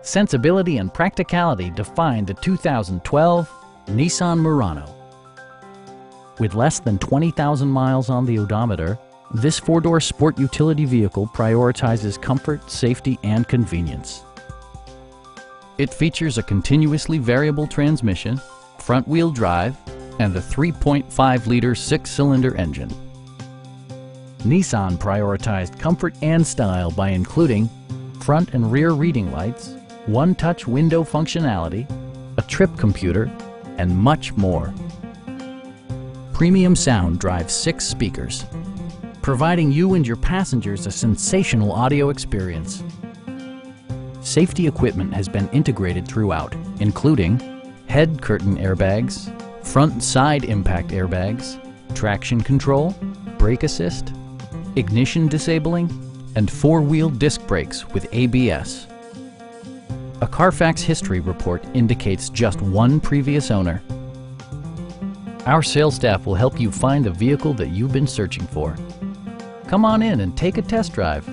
Sensibility and practicality define the 2012 Nissan Murano. With less than 20,000 miles on the odometer, this four-door sport utility vehicle prioritizes comfort, safety, and convenience. It features a continuously variable transmission, front-wheel drive, and a 3.5-liter six-cylinder engine. Nissan prioritized comfort and style by including front and rear reading lights, one-touch window functionality, a trip computer, and much more. Premium sound drives 6 speakers, providing you and your passengers a sensational audio experience. Safety equipment has been integrated throughout, including head curtain airbags, front and side impact airbags, traction control, brake assist, ignition disabling, and 4-wheel disc brakes with ABS. A Carfax history report indicates just one previous owner. Our sales staff will help you find the vehicle that you've been searching for. Come on in and take a test drive.